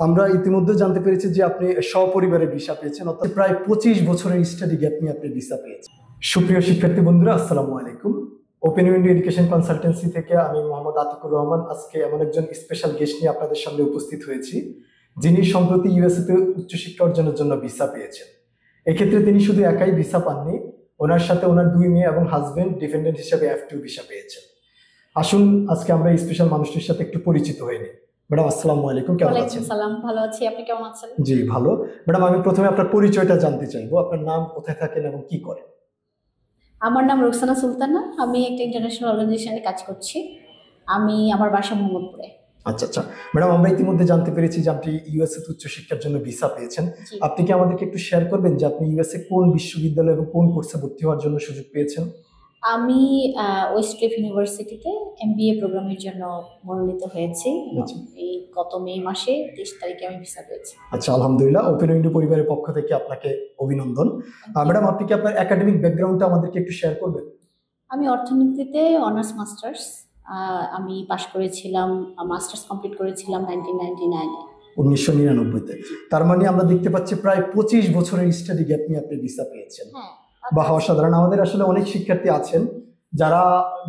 আমরা ইতিমধ্যে জানতে পেরেছি যে আপনি সপরিবারে ভিসা পেয়েছেন, অর্থাৎ প্রায় 25 বছরের স্টাডি গ্যাপ নিয়ে আপনি ভিসা পেয়েছেন। সুপ্রিয় শিক্ষার্থী বন্ধুরা, আসসালামু আলাইকুম। ওপেন উইন্ডো এডুকেশন কনসালটেন্সি থেকে আমি মোহাম্মদ আতিকুর রহমান আজকে এমন একজন স্পেশাল গেস্ট নিয়ে আপনাদের সামনে উপস্থিত হয়েছি, যিনি সম্প্রতি ইউএসএ তে উচ্চশিক্ষা অর্জনের জন্য ভিসা পেয়েছেন। এক্ষেত্রে তিনি শুধু একাই ভিসা পাননি, ওনার সাথে ওনার 2 মেয়ে এবং হাজবেন্ড ডিপেন্ডেন্ট হিসেবে F2 ভিসা পেয়েছেন। আসুন আজকে আমরা এই স্পেশাল মানুষটির সাথে একটু পরিচিত হয়ে নিই। ম্যাডাম আসসালামু আলাইকুম, কেমন আছেন? সালাম, ভালো আছি, আপনি কেমন আছেন? জি ভালো। ম্যাডাম আমি প্রথমে আপনার পরিচয়টা জানতে চাইবো, আপনার নাম, কোথায় থাকেন এবং কি করেন? আমার নাম রোকসানা সুলতানা, আমি একটা ইন্টারন্যাশনাল অর্গানাইজেশনে কাজ করছি। আমার বাসা মোহাম্মদপুরে। আচ্ছা আচ্ছা ম্যাডাম, আমরা ইতিমধ্যে জানতে পেরেছি যে আপনি ইউএসএ উচ্চশিক্ষার জন্য ভিসা পেয়েছেন। আপনি কি আমাদেরকে একটু শেয়ার করবেন যে আপনি ইউএসএ কোন বিশ্ববিদ্যালয় এবং কোন কোর্সে ভর্তি হওয়ার জন্য সুযোগ পেয়েছেন? আমি ওয়েস্টক্লিফ ইউনিভার্সিটিতে MBA প্রোগ্রামের জন্য মনোনীত হয়েছি। এই গত মে মাসে 23 তারিখে আমি ভিসা পেয়েছি। আচ্ছা, আলহামদুলিল্লাহ। ওপেন উইন্ডো পরিবারের পক্ষ থেকে আপনাকে অভিনন্দন। ম্যাডাম আপনি কি আপনার একাডেমিক ব্যাকগ্রাউন্ডটা আমাদেরকে একটু শেয়ার করবেন? আমি অর্থনীতিতে অনার্স মাস্টার্স আমি পাশ করেছিলাম, মাস্টার্স কমপ্লিট করেছিলাম 1999-তে। তার মানে আমরা দেখতে পাচ্ছি প্রায় 25 বছরের স্টাডি গ্যাপ নিয়ে আপনি ভিসা পেয়েছেন। বা অসাধারণ। আমাদের আসলে অনেক শিক্ষার্থী আছেন যারা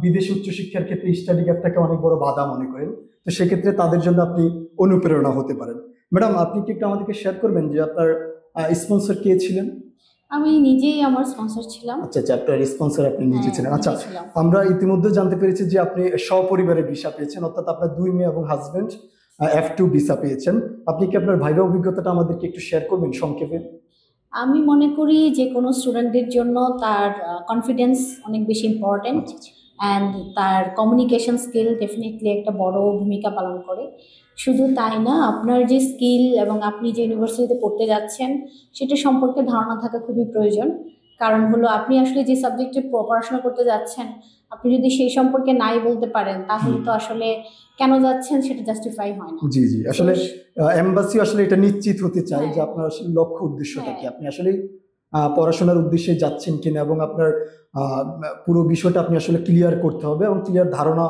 বিদেশি উচ্চশিক্ষার ক্ষেত্রে স্টাডি গ্যাপটাকে অনেক বড় বাধা মনে করেন, তো সেক্ষেত্রে তাদের জন্য আপনি অনুপ্রেরণা হতে পারেন। ম্যাডাম আপনি কি একটু আমাদেরকে শেয়ার করবেন যে আপনার স্পন্সর কে ছিলেন? আমি নিজেই আমার স্পন্সর ছিলাম। আচ্ছা আচ্ছা, আপনার স্পন্সর আপনি নিজে ছিলেন। আচ্ছা, আমরা ইতিমধ্যে জানতে পেরেছি যে আপনি সপরিবারে ভিসা পেয়েছেন, অর্থাৎ আপনার 2 মেয়ে এবং হাজবেন্ড F2 ভিসা পেয়েছেন। আপনি কি আপনার ভাইবা অভিজ্ঞতাটা আমাদেরকে একটু শেয়ার করবেন সংক্ষেপে? আমি মনে করি যে কোনো স্টুডেন্টদের জন্য তার কনফিডেন্স অনেক বেশি ইম্পর্টেন্ট, অ্যান্ড তার কমিউনিকেশন স্কিল ডেফিনেটলি একটা বড় ভূমিকা পালন করে। শুধু তাই না, আপনার যে স্কিল এবং আপনি যে ইউনিভার্সিটিতে পড়তে যাচ্ছেন সেটা সম্পর্কে ধারণা থাকা খুবই প্রয়োজন। কারণ হলো আপনি আসলে যে সাবজেক্টে পড়াশোনা করতে যাচ্ছেন, আপনি যদি সেই সম্পর্কে নাই বলতে পারেন তাহলে তো আসলে কেন যাচ্ছেন সেটা জাস্টিফাই হয় না। জি জি, আসলে এমবাসি আসলে এটা নিশ্চিত হতে চায় যে আপনার আসলে লক্ষ্য উদ্দেশ্যটা কি, আপনি আসলে পড়াশোনার উদ্দেশ্যে যাচ্ছেন কিনা, এবং আপনার পুরো বিষয়টা আপনি আসলে ক্লিয়ার করতে হবে এবং ক্লিয়ার ধারণা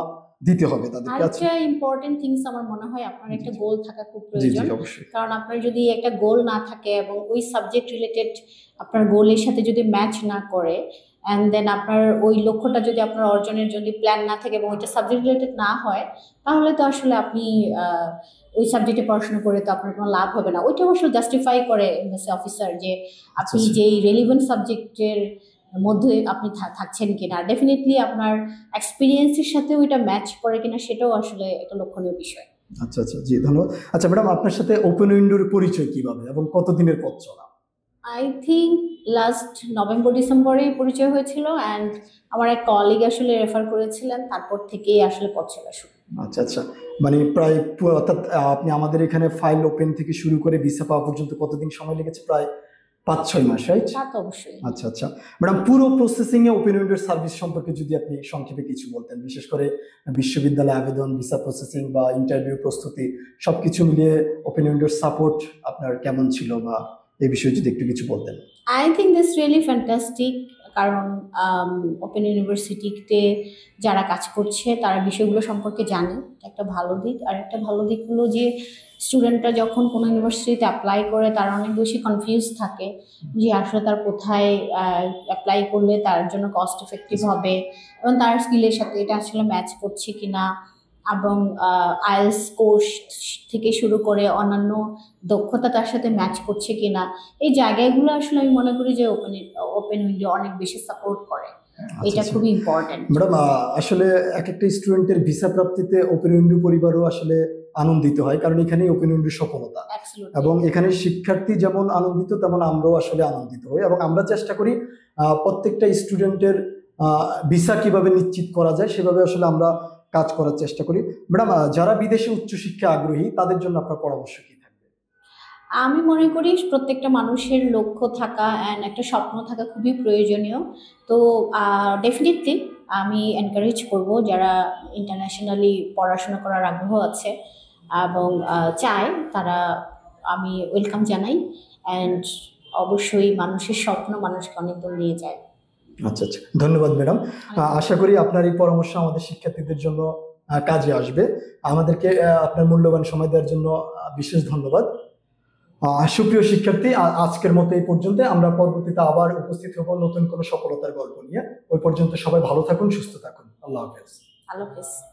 দিতে হবে তাদের কাছে। আরেকটা ইম্পর্টেন্ট থিংস আমার মনে হয় আপনার একটা গোল থাকা খুব প্রয়োজন। কারণ আপনার যদি একটা গোল না থাকে এবং ওই সাবজেক্ট রিলেটেড আপনার গোলের সাথে যদি ম্যাচ না করে, অ্যান্ড দেন আপনার ওই লক্ষ্যটা যদি আপনার অর্জনের যদি প্ল্যান না থাকে এবং ওইটা সাবজেক্ট রিলেটেড না হয়, তাহলে তো আসলে আপনি ওই সাবজেক্টে পড়াশোনা করে তো আপনার কোনো লাভ হবে না। ওইটা অবশ্য জাস্টিফাই করে এমবাসি অফিসার যে আপনি যেই রেলিভেন্ট সাবজেক্টের মধ্যে আপনি থাকছেন কিনা, ডেফিনেটলি আপনার এক্সপিরিয়েন্সের সাথে ওইটা ম্যাচ করে কিনা সেটাও আসলে একটা লক্ষণীয় বিষয়। আচ্ছা আচ্ছা, জি ধন্যবাদ। আচ্ছা ম্যাডাম, আপনার সাথে ওপেন উইন্ডোর পরিচয় কিভাবে এবং কতদিনের পথ চলা? আই থিঙ্ক লাস্ট নভেম্বর ডিসেম্বরে পরিচয় হয়েছিল, অ্যান্ড আমার এক কলিগ আসলে রেফার করেছিলেন, তারপর থেকেই আসলে পথ চলা শুরু। আচ্ছা আচ্ছা, মানে প্রায় অর্থাৎ আপনি আমাদের এখানে ফাইল ওপেন থেকে শুরু করে ভিসা পাওয়া পর্যন্ত কতদিন সময় লেগেছে? প্রায় 5-6 মাস, রাইট? অবশ্যই। আচ্ছা আচ্ছা ম্যাডাম, পুরো প্রসেসিং এ ওপেন উইন্ডোর সার্ভিস সম্পর্কে যদি আপনি সংক্ষেপে কিছু বলতেন, বিশেষ করে বিশ্ববিদ্যালয় আবেদন, ভিসা প্রসেসিং বা ইন্টারভিউ প্রস্তুতি সবকিছু মিলিয়ে ওপেন উইন্ডোর সাপোর্ট আপনার কেমন ছিল, বা এই বিষয়ে যদি একটু কিছু বলতেন। I think this really fantastic. কারণ ওপেন ইউনিভার্সিটিতে যারা কাজ করছে তারা বিষয়গুলো সম্পর্কে জানে, একটা ভালো দিক। আর একটা ভালো দিক হলো যে স্টুডেন্টরা যখন কোনো ইউনিভার্সিটিতে অ্যাপ্লাই করে তারা অনেক বেশি কনফিউজ থাকে যে আসলে তার কোথায় অ্যাপ্লাই করলে তার জন্য কস্ট এফেক্টিভ হবে এবং তার স্কিলের সাথে এটা আসলে ম্যাচ করছে কিনা, এবং আইএলটিএস কোর্স থেকে শুরু করে অন্যান্য দক্ষতা তার সাথে ম্যাচ করছে কিনা, এই জায়গাগুলো আসলে আমি মনে করি যে ওপেন উইন্ডো অনেক বেশি সাপোর্ট করে। এটা খুবই ইম্পর্টেন্ট। ম্যাডাম আসলে এক একটা স্টুডেন্টের ভিসা প্রাপ্তিতে ওপেন উইন্ডো পরিবারও আসলে আনন্দিত হয়, কারণ এখানেই ওপেন উইন্ডোর সফলতা, এবং এখানে শিক্ষার্থী যেমন আনন্দিত তেমন আমরাও আসলে আনন্দিত হই, এবং আমরা চেষ্টা করি প্রত্যেকটা স্টুডেন্টের ভিসা কিভাবে নিশ্চিত করা যায় সেভাবে আসলে আমরা কাজ করার চেষ্টা করি। ম্যাডাম যারা বিদেশে উচ্চশিক্ষা আগ্রহী তাদের জন্য আপনার পরামর্শ কি থাকবে? আমি মনে করি প্রত্যেকটা মানুষের লক্ষ্য থাকা অ্যান্ড একটা স্বপ্ন থাকা খুবই প্রয়োজনীয়। তো ডেফিনেটলি আমি এনকারেজ করব যারা ইন্টারন্যাশনালি পড়াশোনা করার আগ্রহ আছে এবং চায় তারা, আমি ওয়েলকাম জানাই। অ্যান্ড অবশ্যই মানুষের স্বপ্ন মানুষকে অনেক দূর নিয়ে যায়। আচ্ছা আচ্ছা, ধন্যবাদ ম্যাডাম। আশা করি আপনার এই পরামর্শ আমাদের শিক্ষার্থীদের জন্য কাজে আসবে। আমাদেরকে আপনার মূল্যবান সময় দেওয়ার জন্য বিশেষ ধন্যবাদ। সুপ্রিয় শিক্ষার্থী, আজকের মতো এই পর্যন্ত। আমরা পরবর্তীতে আবার উপস্থিত হব নতুন কোনো সফলতার গল্প নিয়ে। ওই পর্যন্ত সবাই ভালো থাকুন, সুস্থ থাকুন। আল্লাহ হাফেজ। আল্লাহ হাফেজ।